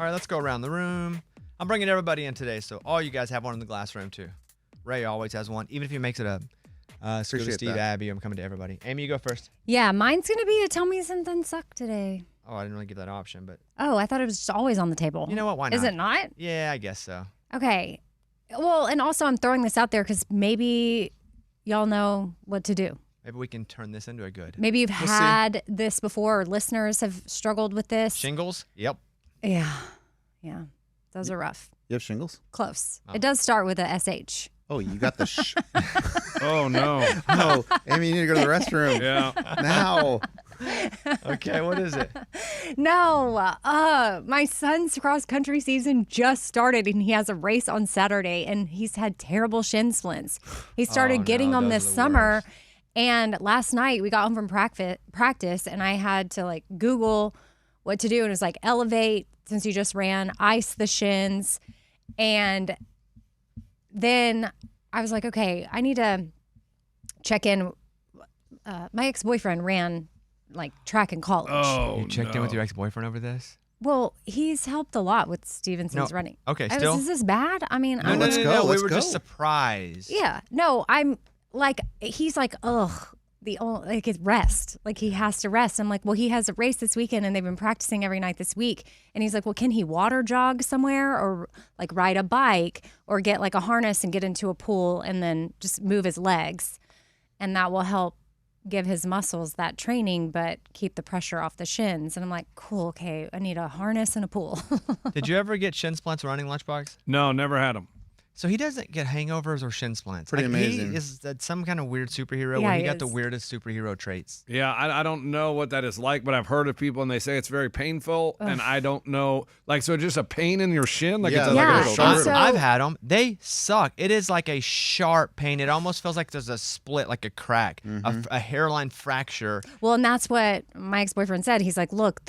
All right, let's go around the room. I'm bringing everybody in today, so all you guys have one in the glass room too. Ray always has one, even if he makes it up. Screw to Steve, Abby, I'm coming to everybody. Amy, you go first. Yeah, mine's going to be to tell me something sucked today. Oh, I didn't really give that option, but... Oh, I thought it was just always on the table. You know what? Why not? Is it not? Yeah, I guess so. Okay. Well, and also I'm throwing this out there because maybe y'all know what to do. Maybe we can turn this into a good. Maybe you've had this before, or listeners have struggled with this. Shingles? Yep. Yeah. Those are rough. You have shingles? Close. Oh. It does start with a SH. Oh, you got the Oh, no. Oh, Amy, you need to go to the restroom. Yeah. Now. Okay, what is it? No. My son's cross-country season just started, and he has a race on Saturday, and he's had terrible shin splints. He started getting them this summer, worst. And last night we got home from practice, and I had to Google what to do, and it was elevate, since you just ran, ice the shins, and then I was like, okay, I need to check in. My ex-boyfriend ran track in college. Oh, you checked in with your ex-boyfriend over this? Well, he's helped a lot with Stevenson's running. Okay, still? Is this bad? I mean, No, let's go. we were just surprised. Yeah. No, I'm he's ugh. It's rest. He has to rest. I'm like, well, he has a race this weekend and they've been practicing every night this week. And he's like, well, can he water jog somewhere or ride a bike or get a harness and get into a pool and then just move his legs? And that will help give his muscles that training, but keep the pressure off the shins. And I'm like, cool, okay, I need a harness and a pool. Did you ever get shin splints running, Lunchbox? No, never had them. So he doesn't get hangovers or shin splints. Pretty amazing. He is some kind of weird superhero where he got the weirdest superhero traits. Yeah, I don't know what that is like, but I've heard of people and they say it's very painful, and I don't know. So just a pain in your shin? It's Yeah, like a brutal. sharp. I've had them. They suck. It is like a sharp pain. It almost feels like there's a split, like a crack, a hairline fracture. Well, and that's what my ex-boyfriend said. He's like, look,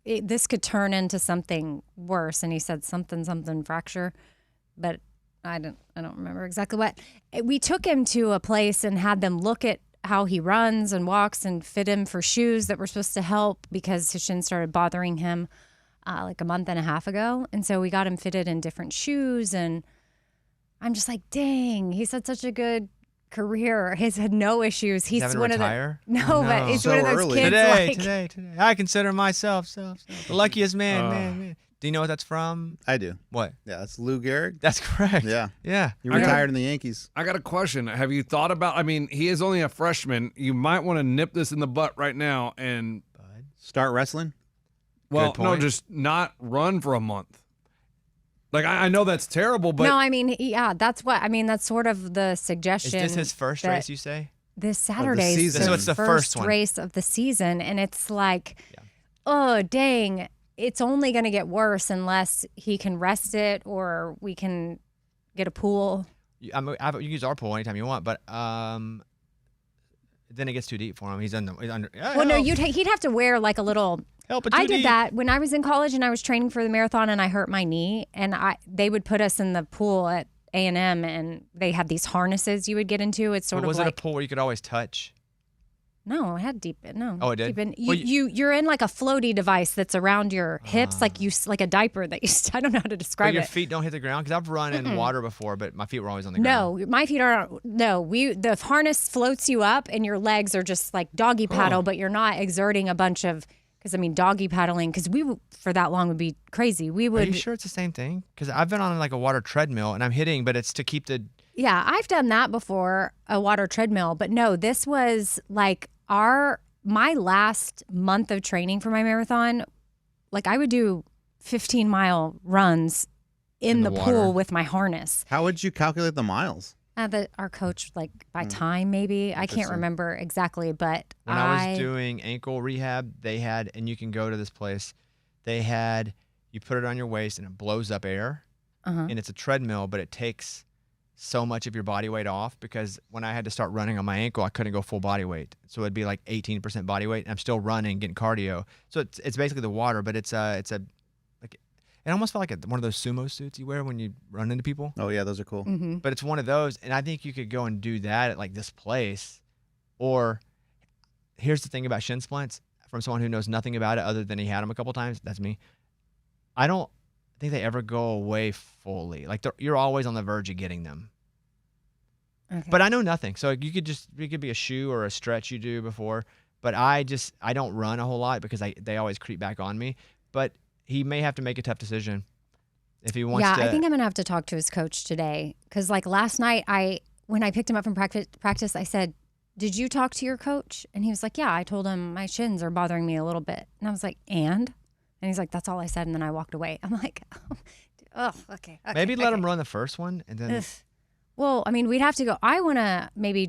this could turn into something worse. And he said something fracture, but I don't remember exactly what. We took him to a place and had them look at how he runs and walks and fit him for shoes that were supposed to help because his shin started bothering him a month and a half ago. And so we got him fitted in different shoes. And I'm just like, dang, he's had such a good career. He's had no issues. He's having one to of retire? the Oh, no. but he's So one of those early. kids Today. I consider myself the luckiest man. Do you know what that's from? I do. What? Yeah, that's Lou Gehrig. That's correct. Yeah. Yeah. He retired in the Yankees. I got a question. Have you thought about, he is only a freshman. You might want to nip this in the butt right now and, Start wrestling? well, Good no, point. just not run for a month. I know that's terrible, but No, that's sort of the Is suggestion. this his first that race, you say? This Saturday is season. So it's the first one. race of the season, and it's oh, dang. It's only going to get worse unless he can rest it or we can get a pool. You can use our pool anytime you want, but then it gets too deep for him. He's under. Well, no, he'd have to wear a little. Help it I too did deep. that when I was in college and I was training for the marathon and I hurt my knee, and they would put us in the pool at A&M, and they had these harnesses you would get into. It's sort But of was it a pool where you could always touch? No, it had deep. No. Oh, it did? Deep in, Well, you're in a floaty device that's around your hips, like a diaper that you. I don't know how to But describe your it. feet don't hit the ground? Because I've run in water before, but my feet were always on the ground. No, my feet aren't. No, the harness floats you up, and your legs are just like doggy paddle, but you're not exerting a bunch of. Because doggy paddling. Because for that long would be crazy. We would. Are you sure it's the same thing? Because I've been on a water treadmill and I'm hitting, but it's to keep the. Yeah, I've done that before, a water treadmill. But no, this was my last month of training for my marathon. I would do 15-mile runs in the water. pool with my harness. How would you calculate the miles? Our coach, by time maybe. I can't Interesting. remember exactly, but When I was doing ankle rehab, they had, and you can go to this place, you put it on your waist and it blows up air. And it's a treadmill, but it takes so much of your body weight off because when I had to start running on my ankle, I couldn't go full body weight. So it'd be 18% body weight, and I'm still running, getting cardio. So it's basically the water, but it almost felt like one of those sumo suits you wear when you run into people. Oh, yeah, those are cool. Mm-hmm. But it's one of those, and I think you could go and do that at this place. Or here's the thing about shin splints from someone who knows nothing about it other than he had them a couple times. That's me. think they ever go away fully. Like you're always on the verge of getting them. Okay. But I know nothing. So it could be a shoe or a stretch you do before. But I don't run a whole lot because they always creep back on me. But he may have to make a tough decision if he wants to. Yeah, I think I'm gonna have to talk to his coach today because like last night when I picked him up from practice, I said, "Did you talk to your coach?" And he was like, "Yeah, I told him my shins are bothering me a little bit." And I was like, And he's like, "That's all I said." And then I walked away. I'm like, oh, okay. Maybe let him run the first one and then. Ugh. Well, I mean, we'd have to go. I want to maybe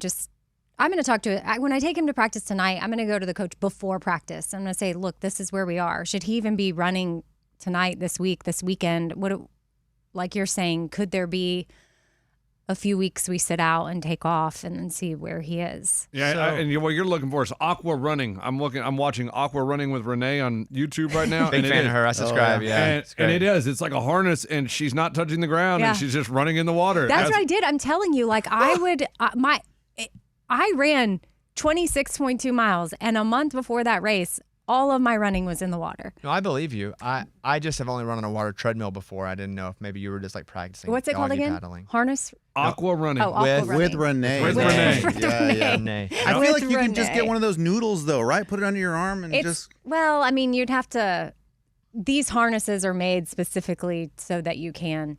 I'm going to talk to when I take him to practice tonight, I'm going to go to the coach before practice. I'm going to say, look, this is where we are. Should he even be running tonight, this week, this weekend? Like you're saying, could there be a few weeks we sit out and take off and then see where he is? Yeah, and what you're looking for is aqua running. I'm watching aqua running with Renee on YouTube right now. Big fan of her. I subscribe. Yeah, and it is. It's like a harness, and she's not touching the ground, and she's just running in the water. That's what I did. I'm telling you, like I would, I ran 26.2 miles, and a month before that race, all of my running was in the water. No, I believe you. I just have only run on a water treadmill before. I didn't know if maybe you were just like practicing. What's it called doggy again? Paddling. Harness. Aqua running. Oh, aqua running. With Renee. With Renee. Yeah. Renee. I feel like you can Renee. just get one of those noodles though, right? Put it under your arm and just. Well, I mean, you'd have to. These harnesses are made specifically so that you can,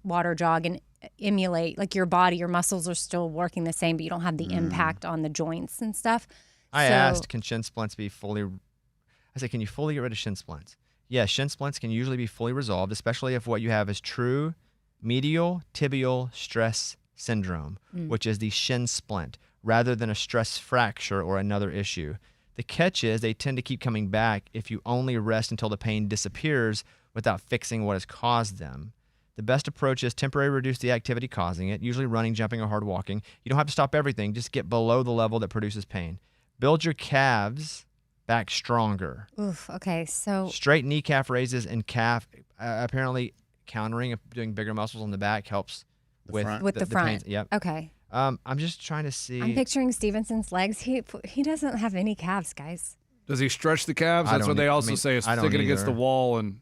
water jog and emulate. Like your body, your muscles are still working the same, but you don't have the impact on the joints and stuff. I asked, can shin splints be fully? I said, can you fully get rid of shin splints? Yes, shin splints can usually be fully resolved, especially if what you have is true medial tibial stress syndrome, which is the shin splint, rather than a stress fracture or another issue. The catch is they tend to keep coming back if you only rest until the pain disappears without fixing what has caused them. The best approach is temporarily reduce the activity causing it, usually running, jumping, or hard walking. You don't have to stop everything, just get below the level that produces pain. Build your calves back stronger. Oof. Okay. So Straight knee calf raises and calf, apparently countering of doing bigger muscles on the back helps with the front. pains. Yep. Okay. I'm just trying to see. I'm picturing Stevenson's legs. He doesn't have any calves, guys. Does he stretch the calves? I That's what don't they e- also I mean, say is I don't sticking against the either. wall. And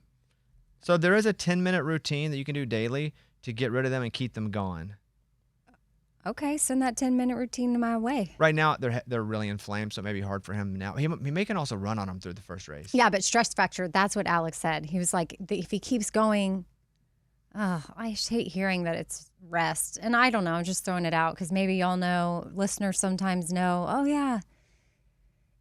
So there is a 10-minute routine that you can do daily to get rid of them and keep them gone. Okay, send that 10-minute routine my way. Right now, they're really inflamed, so it may be hard for him now. He may can also run on them through the first race. Yeah, but stress fracture, that's what Alex said. He was like, if he keeps going, I just hate hearing that it's rest. And I don't know, I'm just throwing it out because maybe y'all know, listeners sometimes know, oh yeah,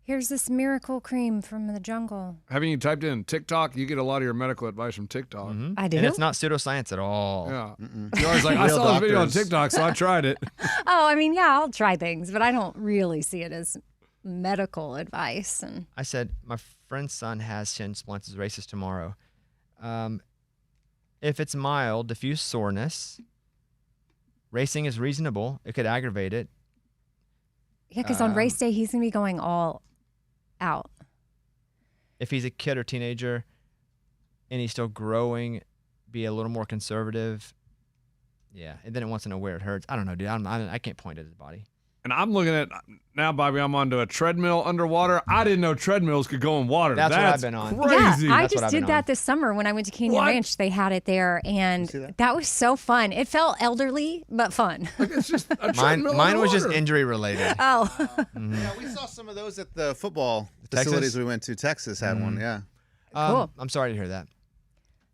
here's this miracle cream from the jungle. having you typed in TikTok, you get a lot of your medical advice from TikTok. Mhm. I do? And it's not pseudoscience at all. Yeah. You're always like, I Real saw this video on doctors. TikTok, so I tried it. Oh, I mean, yeah, I'll try things, but I don't really see it as medical advice. And I said, my friend's son has shin splints. His race is tomorrow. If it's mild, diffuse soreness, racing is reasonable. It could aggravate it. yeah, because on race day, he's going to be going all out. If he's a kid or teenager and he's still growing, be a little more conservative. Yeah, and then it wants to know where it hurts. I don't know, dude. I can't point at his body. And I'm looking at, now, Bobby, I'm onto a treadmill underwater. I didn't know treadmills could go in water. That's what I've been on. Crazy. Yeah, I That's what just I've did been that on. this summer when I went to Canyon What? Ranch. They had it there, and see that? that was so fun. It felt elderly, but fun. It's just a Mine treadmill was just underwater. injury related. Oh, Yeah, we saw some of those at the football Texas? facilities we went to. Texas had one, yeah. Cool. I'm sorry to hear that.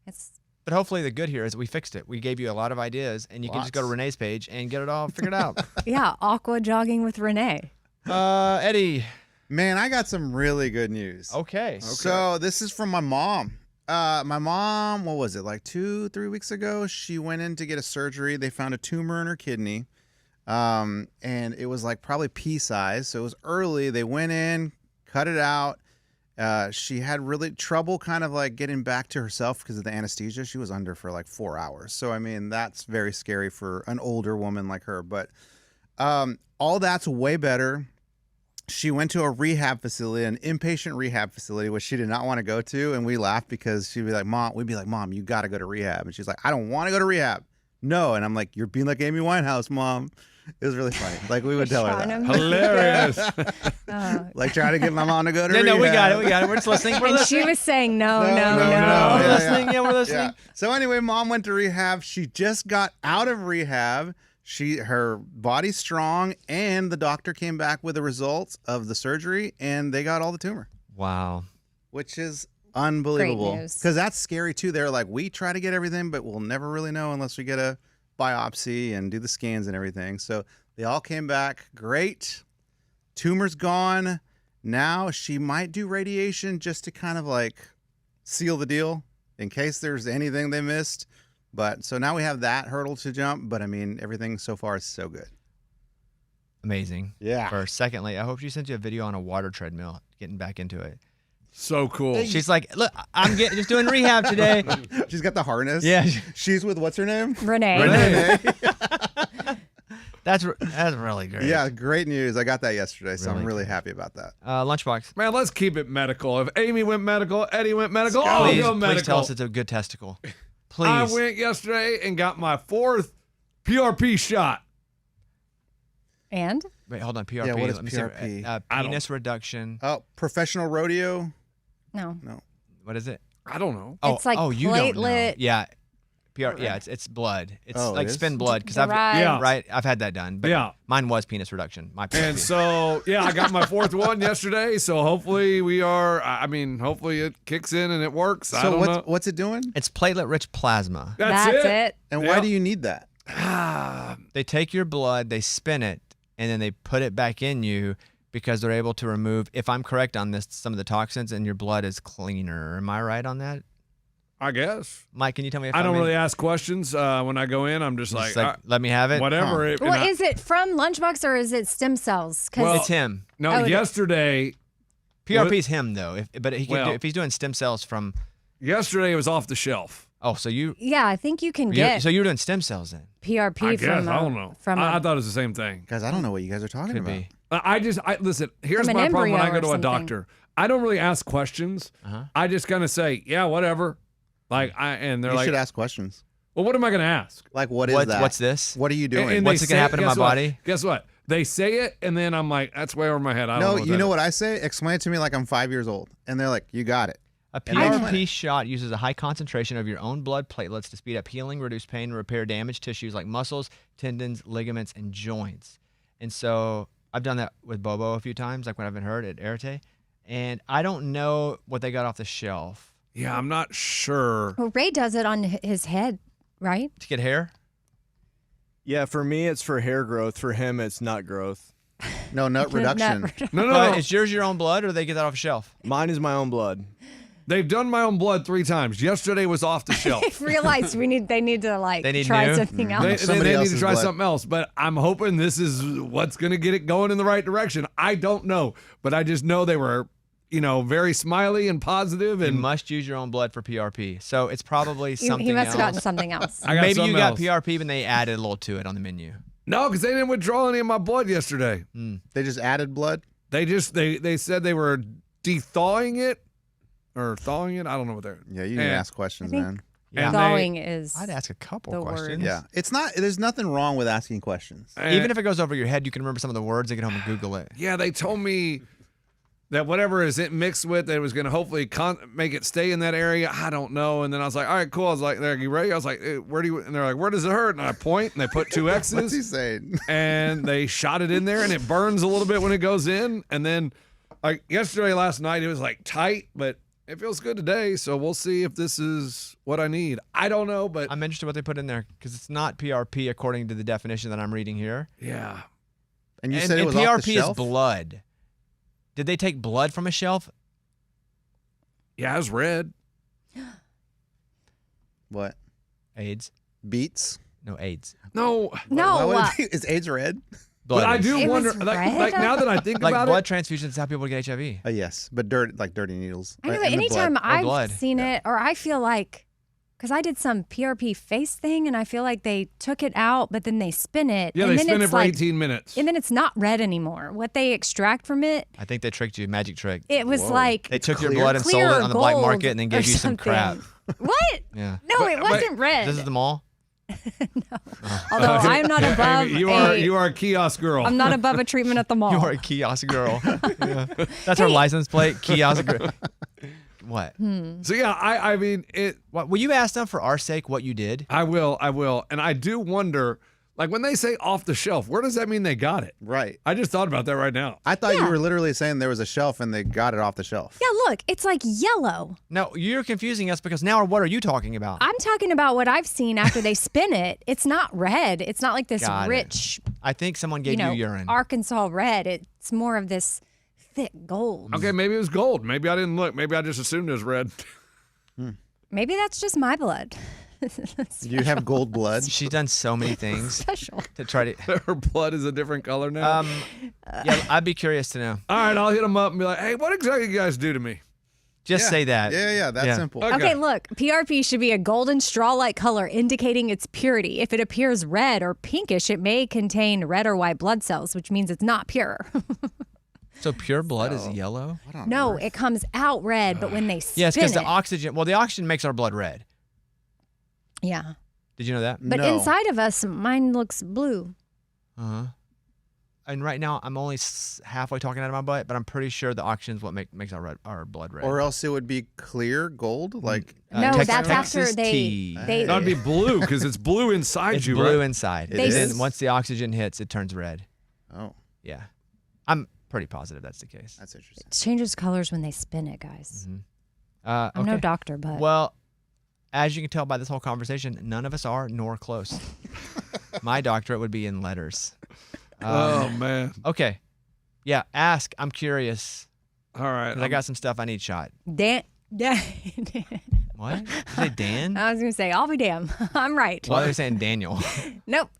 it's But hopefully the good here is we fixed it. We gave you a lot of ideas, and you can just go to Lots. Renee's page and get it all figured out. yeah, aqua jogging with Renee. Eddie. Man, I got some really good news. Okay. So this is from my mom. My mom, what was it, like 2-3 weeks ago? She went in to get a surgery. They found a tumor in her kidney. And it was like probably pea size. So it was early. They went in, cut it out. She had really trouble kind of like getting back to herself because of the anesthesia. She was under for like 4 hours. So, I mean, that's very scary for an older woman like her. But all that's way better. She went to a rehab facility, an inpatient rehab facility, which she did not want to go to. And we laughed because she'd be like, Mom, you got to go to rehab. And she's like, I don't want to go to rehab. No. And I'm like, you're being like Amy Winehouse, Mom. It was really funny. Like we would tell her Showing that. him. Hilarious. Like trying to get my mom to go to No, we got rehab. it. We got it. We're just listening. We're And listening. she was saying no. We're Yeah, listening. Yeah, we're listening. Yeah. So anyway, mom went to rehab. She just got out of rehab. Her body's strong, and the doctor came back with the results of the surgery, and they got all the tumor, Wow. which is unbelievable. news. Because that's scary too. They're like, we try to get everything, but we'll never really know unless we get a biopsy and do the scans and everything. So they all came back great. Tumor's gone. Now she might do radiation just to kind of like seal the deal in case there's anything they missed. But so now we have that hurdle to jump. But I mean, everything so far is so good. Amazing. Yeah. First. Secondly, I hope she sent you a video on a water treadmill, getting back into it. So cool. She's like, look, I'm just doing rehab today. She's got the harness. Yeah. She's with what's her name? Renee. Renee. That's really great. Yeah, great news. I got that yesterday, so I'm Really really good. happy about that. Lunchbox. Man, let's keep it medical. If Amy went medical, Eddie went medical, I'll Please, go medical. please tell us it's a good testicle. Please. I went yesterday and got my 4th PRP shot. And Wait, hold on. PRP. Yeah, what is Let me PRP? See. Penis reduction. Oh, professional rodeo? no. What is it? I don't know. It's like you don't know. platelet- Yeah. Yeah, it's blood. It's Oh, it like is? spin blood because Derived. Yeah. I've had that done. But Yeah. mine was penis reduction. My And so, yeah, I got my 4th one yesterday. So hopefully hopefully it kicks in and it works. I So don't know. what's it doing? it's platelet-rich plasma. That's it. And Yeah. why do you need that? They take your blood, they spin it, and then they put it back in you because they're able to remove, if I'm correct on this, some of the toxins, and your blood is cleaner. Am I right on that? I guess. Mike, can you tell me if I don't I'm really ask questions when I go in. I'm just just like, let me have it? whatever. It- Well, and I- is it from Lunchbox or is it stem cells? 'Cause Well, It's him. no, Oh, it is. yesterday PRP's him though. But he can Well- if he's doing stem cells from. it was off the shelf. Oh, so you. yeah, I think you can get So you're doing stem cells then? PRP I from guess. I don't know. From I a- thought it was the same thing. Guys, I don't know what you guys are talking Could about. be. Listen, here's From an my problem when I embryo go or to a something. doctor. I don't really ask questions. Uh-huh. I just kind of say, yeah, whatever. And they're You like, should ask questions. well, what am I going to ask? Like, what is that? What's this? What are you doing? And What's they it gonna say happen to guess my what? body? Guess what? They say it, and then I'm like, that's way over my head. I don't No, know what you that know is. what I say? Explain it to me like I'm 5 years old. And they're like, you got it. A And I explain PRP it. shot uses a high concentration of your own blood platelets to speed up healing, reduce pain, and repair damaged tissues like muscles, tendons, ligaments, and joints. And so I've done that with Bobo a few times, like when I've been hurt at Arete. And I don't know what they got off the shelf. Yeah, I'm not sure. Well, Ray does it on his head, right? To get hair? Yeah, for me, it's for hair growth. For him, it's nut growth. No, nut reduction. No, But is yours your own blood or do they get that off a shelf? Mine is my own blood. They've done my own blood 3 times. Yesterday was off the shelf. I realized they need to like They need try new? something else. They Somebody need to else's try blood. something else, but I'm hoping this is what's going to get it going in the right direction. I don't know, but I just know they were, very smiley and positive, You and must use your own blood for PRP. So it's probably something he must have gotten else. something else. I got Maybe you something got else. PRP and they added a little to it on the menu. No, because they didn't withdraw any of my blood yesterday. They just added blood. They just they said they were de-thawing it or thawing it. I don't know what they're. Yeah, you need to And- ask questions, I think- man. And Thawing is I'd ask a couple the questions. word. Yeah. It's not, there's nothing wrong with asking questions. Even if it goes over your head, you can remember some of the words and get home and Google it. Yeah, they told me that whatever is it mixed with, that it was going to hopefully make it stay in that area. I don't know. And then I was like, all right, cool. I was like, are you ready? I was like, where do you? And they're like, where does it hurt? And I point, and they put 2 What's he X's, saying? and they shot it in there, and it burns a little bit when it goes in. And then, like last night, it was like tight, but it feels good today. So we'll see if this is what I need. I don't know, but I'm interested what they put in there because it's not PRP according to the definition that I'm reading here. yeah. And you and said it was PRP off the shelf? is blood. Did they take blood from a shelf? Yeah, it was red. What? AIDS? Beets? No, AIDS. No, no. Why would it be- is AIDS red? Blood but I is. do It was wonder, like red? now that I think Like about blood it, transfusions is how people get HIV. Yes, but dirty needles. I know. In the Anytime blood. I've blood. seen it, or I feel like, because I did some PRP face thing, and I feel like they took it out, but then they spin it. yeah, and they then spin it it's for like, 18 minutes. and then it's not red anymore. What they extract from it, I think they tricked you. Magic trick. it was Whoa. like They took your clear- blood and sold clear it on the black gold market and then or gave you some something. crap. What? Yeah. No, it But- wasn't red. This is the mall? Although I'm not above You are a kiosk girl. I'm not above a treatment at the mall. You are a kiosk girl. Yeah. That's her license plate, kiosk girl. What? So yeah, I mean it. What? Will you ask them for our sake what you did? I will, and I do wonder, like when they say off the shelf, where does that mean they got it? Right. I just thought about that right now. I thought you were literally saying there was a shelf and they got it off the shelf. Yeah, look, it's like yellow. No, you're confusing us because now what are you talking about? I'm talking about what I've seen after they spin it. It's not red. It's not like this Got it. rich, I think someone gave you urine. Arkansas red. It's more of this thick gold. Okay, maybe it was gold. Maybe I didn't look. Maybe I just assumed it was red. Maybe that's just my blood. You have gold blood. She's done so many things Special. to try to. Her blood is a different color now. Yeah, I'd be curious to know. All right, I'll hit them up and be like, hey, what exactly you guys do to me? Just say that. Yeah, that's simple. Okay, look, PRP should be a golden straw-like color indicating its purity. If it appears red or pinkish, it may contain red or white blood cells, which means it's not pure. So pure blood is yellow? No, it comes out red, but when they spin Yes, because it. the oxygen makes our blood red. Yeah. Did you know that? But No. inside of us, mine looks blue. Uh-huh. And right now, I'm only halfway talking out of my butt, but I'm pretty sure the oxygen is what makes our blood red. Or else it would be clear gold, like No, Texas that's after tea. they That would be blue because it's blue inside It's you, blue right? inside. It And is? then once the oxygen hits, it turns red. oh, Yeah. I'm pretty positive that's the case. that's interesting. it changes colors when they spin it, guys. I'm no Okay. doctor, but Well, as you can tell by this whole conversation, none of us are, nor close. My doctorate would be in letters. Oh, man. Okay. Yeah, ask. I'm curious. All right. 'Cause I got some stuff I need shot. Dan. What? Did you say Dan? I was gonna say, I'll be damned. I'm right. Well, they're saying Daniel. Nope.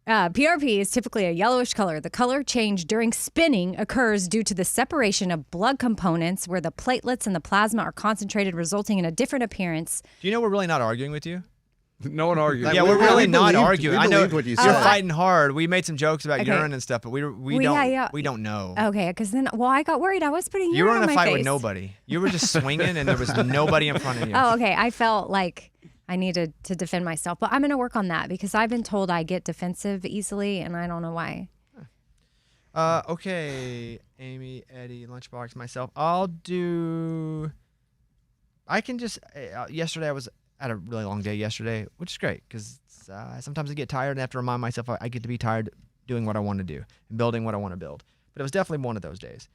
PRP is typically a yellowish color. The color change during spinning occurs due to the separation of blood components where the platelets and the plasma are concentrated, resulting in a different appearance. Do you know we're really not arguing with you? No one argued. Like, Yeah, we- we're really we not believed- arguing. we I know believed what you you're said. fighting hard. We made some jokes about Okay. urine and stuff, but we Well, don't yeah. know. Okay, because then, I got worried. I was putting You were urine in on a my fight face. with nobody. You were just swinging, and there was nobody in front of you. Oh, okay. I felt like I needed to defend myself, but I'm going to work on that because I've been told I get defensive easily, and I don't know why. Okay, Amy, Eddie, Lunchbox, myself. I can just. Yesterday, I had a really long day yesterday, which is great because sometimes I get tired and I have to remind myself I get to be tired doing what I want to do and building what I want to build. But it was definitely one of those days.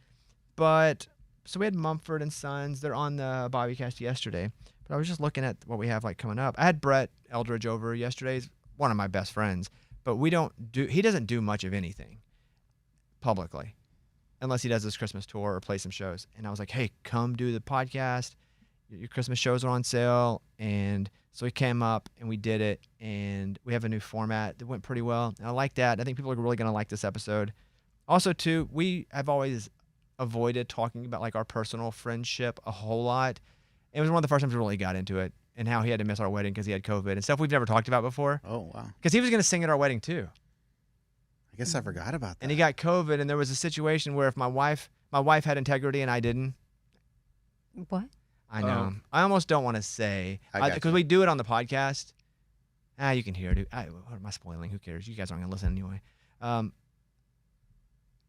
But so we had Mumford and Sons. They're on the Bobbycast yesterday. But I was just looking at what we have like coming up. I had Brett Eldridge over yesterday. He's one of my best friends. But he doesn't do much of anything publicly unless he does this Christmas tour or play some shows. And I was like, hey, come do the podcast. Your Christmas shows are on sale. And so he came up and we did it. And we have a new format that went pretty well. And I like that. I think people are really going to like this episode. Also, too, we have always avoided talking about like our personal friendship a whole lot. It was one of the first times we really got into it and how he had to miss our wedding because he had COVID and stuff we've never talked about before. Oh, wow. Because he was going to sing at our wedding, too. I guess I forgot about that. And he got COVID, and there was a situation where if my wife had integrity and I didn't. What? I know. I almost don't want to say I got because you. we do it on the podcast. You can hear it. What am I spoiling? Who cares? You guys aren't gonna listen anyway.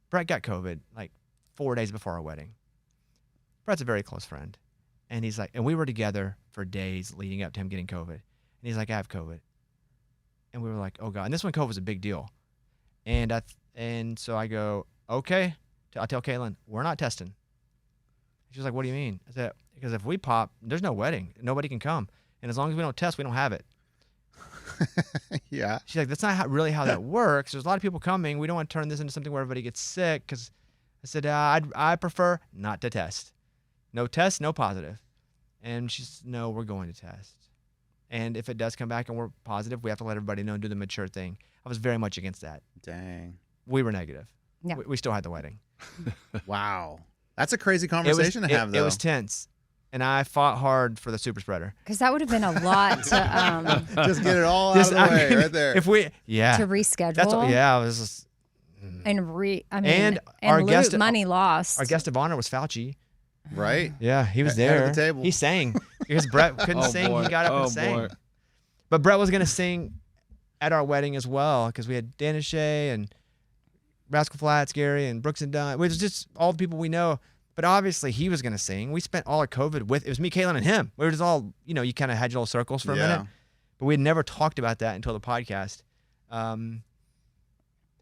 Brett got COVID like 4 days before our wedding. Brett's a very close friend, and he's like, and we were together for days leading up to him getting COVID, and he's like, I have COVID, and we were like, oh God, and this one COVID was a big deal. And so I go, okay. I tell Caitlin, we're not testing. She's like, what do you mean? I said, because if we pop, there's no wedding. Nobody can come. And as long as we don't test, we don't have it. Yeah. She's like, that's not really how that works. There's a lot of people coming. We don't want to turn this into something where everybody gets sick. Because I said, I prefer not to test. No test, no positive. And she's, no, we're going to test. And if it does come back and we're positive, we have to let everybody know and do the mature thing. I was very much against that. Dang. We were negative. Yeah. We still had the wedding. Wow. That's a crazy conversation to have, though. It was tense. And I fought hard for the super spreader. Because that would have been a lot to Just get it all out of the way right there. If we, yeah. to reschedule. That's what, yeah. It was just, and our guest- money lost. our guest of honor was Fauci. Right? Yeah, he was Head there. of the table. He sang because Brett couldn't sing. He got up and sang. Boy. But Brett was gonna sing at our wedding as well, because we had Dan and Shay and Rascal Flatts, Gary, and Brooks and Dunn. It was just all the people we know. But obviously, he was going to sing. We spent all our COVID with, it was me, Caitlin, and him. We were just all, you kind of had your little circles for a minute. But we had never talked about that until the podcast. And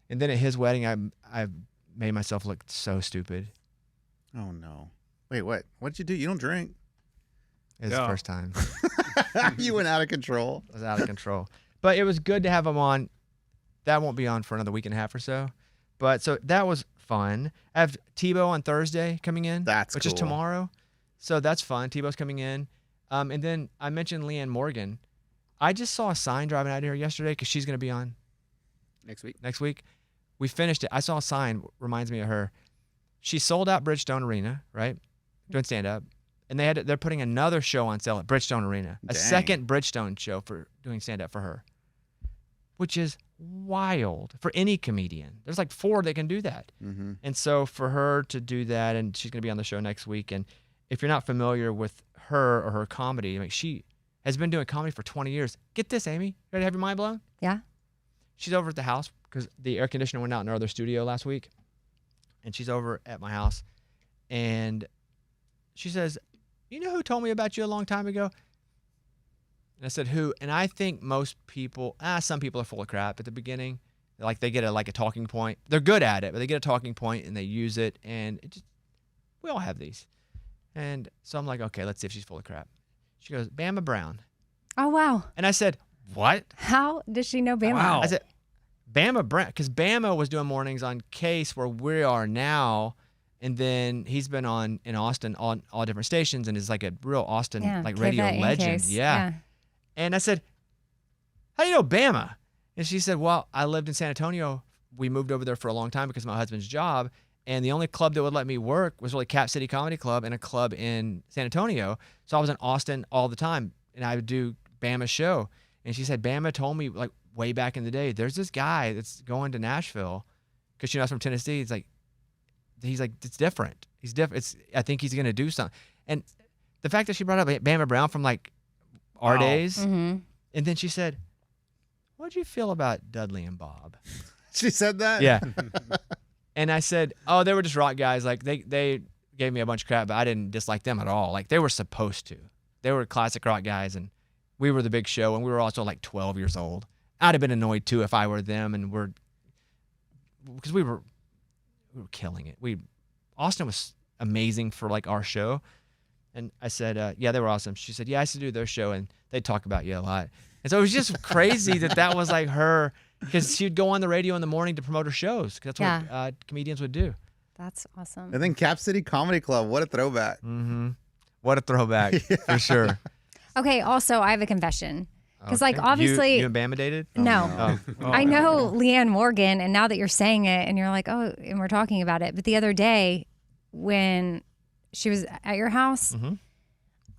then at his wedding, I made myself look so stupid. Oh, no. Wait, what? What did you do? You don't drink. It was the first time. You went out of control. I was out of control. But it was good to have him on. That won't be on for another week and a half or so. But so that was fun. I have Tebow on Thursday coming in. Which is tomorrow. So that's fun. Tebow's coming in. And then I mentioned Leanne Morgan. I just saw a sign driving out here yesterday because she's going to be on next week. We finished it. I saw a sign, reminds me of her. She sold out Bridgestone Arena, right? Doing stand-up. And they're putting another show on sale at Bridgestone Arena. A second Bridgestone show for doing stand-up for her. Which is wild for any comedian. There's like 4 that can do that. Mm-hmm. And so for her to do that, and she's going to be on the show next week. And if you're not familiar with her or her comedy, I mean, she has been doing comedy for 20 years. Get this, Amy. You ready to have your mind blown? Yeah. She's over at the house because the air conditioner went out in our other studio last week. And she's over at my house. And she says, you know who told me about you a long time ago? And I said, who? And I think most people, some people are full of crap at the beginning. Like they get a talking point. They're good at it, but they get a talking point and they use it. And we all have these. And so I'm like, okay, let's see if she's full of crap. She goes, Bama Brown. Oh, wow. And I said, what? How does she know Bama? Wow. I said, Bama Brown. Because Bama was doing mornings on Case where we are now. And then he's been on in Austin on all different stations and is like a real Austin radio legend. Yeah. And I said, how do you know Bama? And she said, well, I lived in San Antonio. We moved over there for a long time because of my husband's job. And the only club that would let me work was really Cap City Comedy Club and a club in San Antonio. So I was in Austin all the time, and I would do Bama's show. And she said, Bama told me, like, way back in the day, there's this guy that's going to Nashville because she knows from Tennessee. He's like, it's different. He's different. I think he's going to do something. And the fact that she brought up Bama Brown from, like, our days, and then she said, what did you feel about Dudley and Bob? She said that? Yeah. And I said, oh, they were just rock guys. Like, they gave me a bunch of crap, but I didn't dislike them at all. Like, they were supposed to. They were classic rock guys, and we were the big show, and we were also, like, 12 years old. I'd have been annoyed, too, if I were them, because we were killing it. Austin was amazing for, like, our show. And I said, yeah, they were awesome. She said, yeah, I used to do their show, and they'd talk about you a lot. And so it was just crazy that was, like, her. Because she'd go on the radio in the morning to promote her shows. Because that's what comedians would do. That's awesome. And then Cap City Comedy Club. What a throwback. Mm-hmm. What a throwback, for sure. Okay, also, I have a confession. Because, like, obviously... You and Bama dated? No. Oh. I know Leanne Morgan, and now that you're saying it, and you're like, oh, and we're talking about it. But the other day, when she was at your house,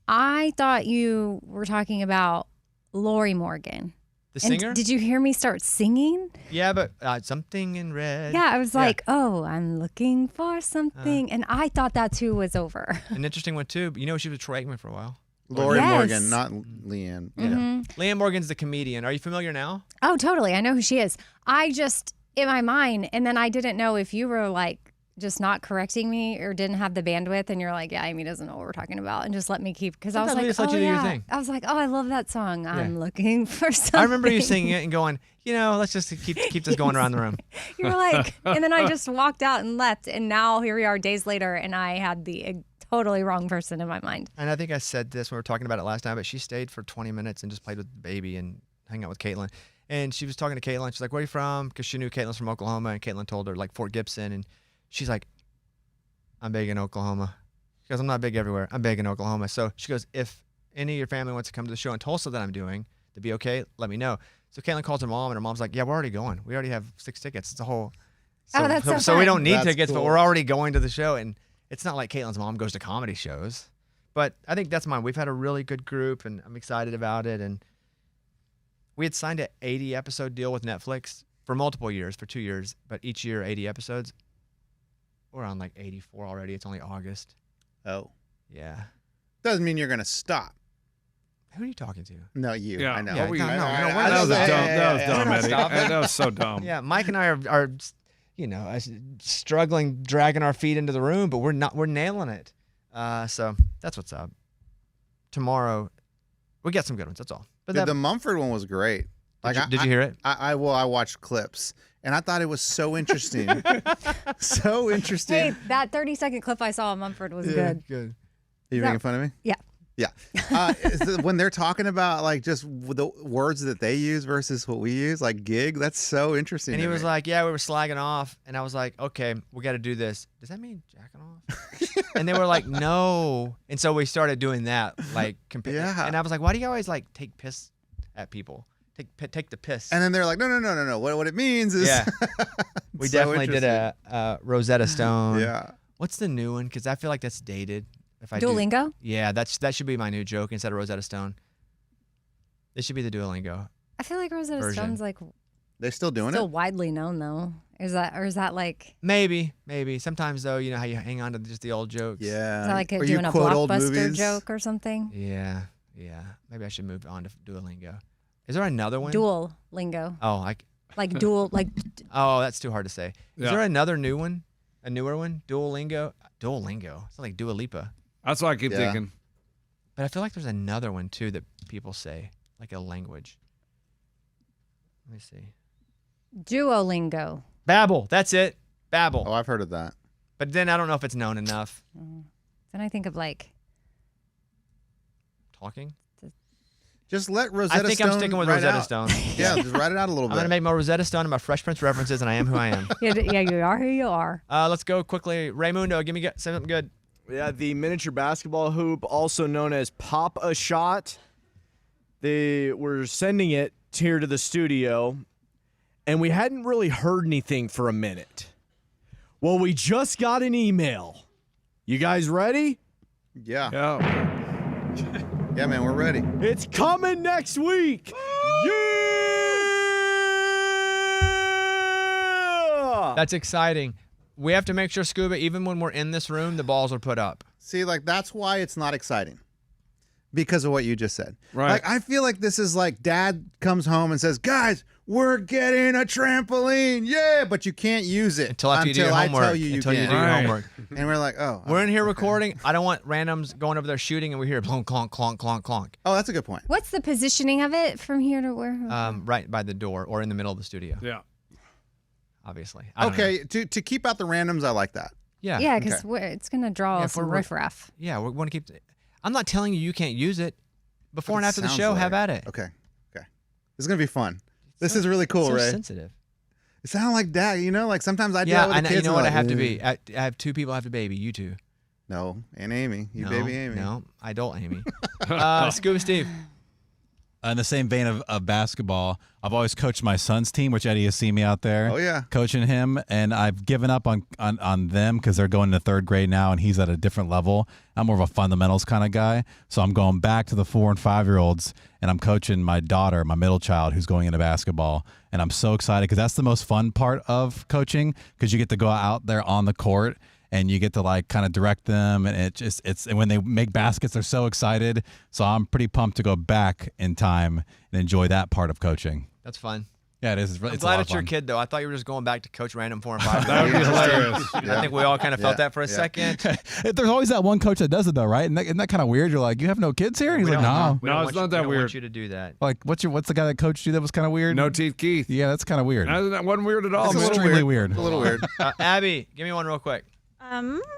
I thought you were talking about Lori Morgan. The singer? Did you hear me start singing? Yeah, but something in red. Yeah, I was like, oh, I'm looking for something. And I thought that too was over. An interesting one, too. But you know, she was with Troy Aikman for a while. Lori Morgan, not Leanne. Yeah. Leanne Morgan's the comedian. Are you familiar now? Oh, totally. I know who she is. I just, in my mind, and then I didn't know if you were like just not correcting me or didn't have the bandwidth, and you're like, yeah, Amy doesn't know what we're talking about, and just let me keep, because I was like, oh yeah, I was like, oh, I love that song. I'm looking for something. I remember you singing it and going, let's just keep this going around the room. You were like, and then I just walked out and left, and now here we are days later, and I had the totally wrong person in my mind. And I think I said this when we were talking about it last time, but she stayed for 20 minutes and just played with the baby and hung out with Caitlin. And she was talking to Caitlin. She's like, where are you from? Because she knew Caitlin's from Oklahoma, and Caitlin told her, like, Fort Gibson. And she's like, I'm big in Oklahoma. She goes, I'm not big everywhere. I'm big in Oklahoma. So she goes, if any of your family wants to come to the show in Tulsa that I'm doing to be okay, let me know. So Caitlin calls her mom, and her mom's like, yeah, we're already going. We already have 6 tickets. It's a whole. So we don't need tickets, but we're already going to the show. And it's not like Caitlin's mom goes to comedy shows. But I think that's mine. We've had a really good group, and I'm excited about it. And we had signed an 80-episode deal with Netflix for multiple years, for 2 years, but each year 80 episodes. We're on like 84 already. It's only August. Oh. Yeah. Doesn't mean you're going to stop. Who are you talking to? No, you. Yeah. I know. Yeah, What were you- no, I That was know. dumb. That was Yeah, dumb, We're not Eddie. stopping. That was so dumb. Yeah, Mike and I are struggling, dragging our feet into the room, but we're nailing it. So that's what's up. Tomorrow, we got some good ones. That's all. But Dude, the Mumford one was great. did you hear it? I watched clips and I thought it was so interesting. So interesting. Hey, that 30-second clip I saw of Mumford was good. Good. Are you making fun of me? Yeah. Yeah. When they're talking about like just the words that they use versus what we use, like gig, that's so interesting. And he to was me. like, "Yeah, we were slagging off," and I was like, "Okay, we got to do this. Does that mean jacking off?" And they were like, "No." And so we started doing that, like, Yeah. And I was like, "Why do you always like take piss at people? Take the piss." And then they're like, no. What it means is, Yeah. We so definitely did a Rosetta Stone. Yeah. What's the new one? Because I feel like that's dated. If I Duolingo? Yeah, that should be my new joke instead of Rosetta Stone. This should be the Duolingo. I feel like Rosetta Version. Stone's like They're still doing still it. widely known though. Is that like Maybe. Sometimes though, you know how you hang on to just the old jokes. Yeah. is that like Or you doing a quote old blockbuster movies. joke or something? Yeah. Maybe I should move on to Duolingo. Is there another one? Dual lingo. Oh, Like dual like oh, that's too hard to say. Yeah. Is there another new one? A newer one? Duolingo. It's not like Dua Lipa. That's what I keep Yeah. thinking. But I feel like there's another one too that people say, like a language. Let me see. Duolingo. Babbel. That's it. Babbel. Oh, I've heard of that. But then I don't know if it's known enough. Then I think of like Talking. Just let Rosetta I think Stone I'm sticking with write Rosetta out. Stone. Yeah, just write it out a little I'm bit. gonna make my Rosetta Stone and my Fresh Prince references, and I am who I am. yeah, you are who you are. Let's go quickly. Raymundo, give me something good. Yeah, the miniature basketball hoop, also known as Pop a Shot. They were sending it here to the studio, and we hadn't really heard anything for a minute. Well, we just got an email. You guys ready? Yeah. Yeah. Yeah, man, we're ready. It's coming next week. Yeah! That's exciting. We have to make sure, Scuba, even when we're in this room, the balls are put up. See, like that's why it's not exciting. Because of what you just said. Right. Like I feel like this is like dad comes home and says, "Guys, we're getting a trampoline." Yeah, but you can't use it Until after you do your I homework. tell you until you can. do your Right. homework. And we're like, "Oh. We're in here recording. I don't want randoms going over there shooting, and we hear clonk, clonk, clonk, clonk, clonk. Oh, that's a good point." What's the positioning of it from here to where? Right by the door or in the middle of the studio, Yeah. obviously. I don't know. Okay, to keep out the randoms, I like that. Yeah. yeah, because it's gonna draw Yeah, if some we're- riffraff. Yeah, we want to keep. I'm not telling you can't use it. Before and It after the sounds show, like- have at it. Okay. This is gonna be fun. This is really cool, so Ray. sensitive. It sounded like dad. You know, like sometimes I do Yeah, that with I the know. kids. You know and what they're I have like, to be? I have two people I have to baby. You two. No, and Amy. You no, baby Amy. No, adult Amy. Scuba Steve. In the same vein of basketball, I've always coached my son's team, which Eddie has seen me out there. Oh, yeah. Coaching him, and I've given up on them because they're going to third grade now, and he's at a different level. I'm more of a fundamentals kind of guy, so I'm going back to the 4 and 5 year olds, and I'm coaching my daughter, my middle child, who's going into basketball, and I'm so excited because that's the most fun part of coaching because you get to go out there on the court. And you get to like kind of direct them, and and when they make baskets, they're so excited. So I'm pretty pumped to go back in time and enjoy that part of coaching. That's fun. Yeah, it is. It's, I'm it's a glad lot it's of your fun. kid, though. I thought you were just going back to coach random 4 and 5. That would be hilarious. I think we all kind of felt Yeah. that for a Yeah. second. There's always that one coach that does it though, right? Isn't that kind of weird? You're like, you have no kids here? And he's We like, don't- no. we don't No, want it's you- not that we don't weird. want you to do that. Like, what's the guy that coached you that was kind of weird? No teeth, Keith. Yeah, that's kind of weird. That wasn't weird at all. It's a man. little extremely weird. weird. A little weird. Abby, give me one real quick.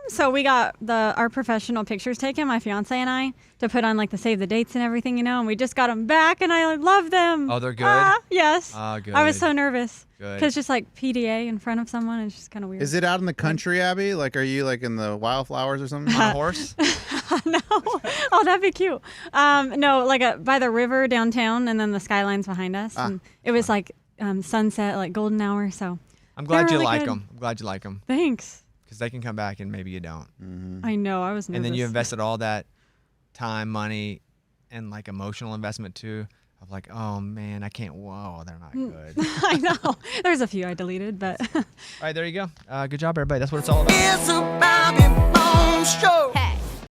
So we got our professional pictures taken, my fiance and I, to put on like the save the dates and everything, and we just got them back, and I love them. Oh, they're good? Yes. Good. I was so nervous Good. because just like PDA in front of someone is just kind of weird. Is it out in the country, Abby? Like, are you like in the wildflowers or something? On a horse? No. Oh, that'd be cute. No, like by the river downtown, and then the skyline's behind us, and it was like sunset, like golden hour. So I'm glad They're you really like good. them. I'm glad you like them thanks. because they can come back and maybe you don't. I know I was nervous. And then you invested all that time, money, and like emotional investment too. Of like, oh man, I can't. Whoa, they're not good. All I know. There's a few I deleted, but right, there you go. Good job, everybody. That's what it's all about. It's a Bobby Bones Show.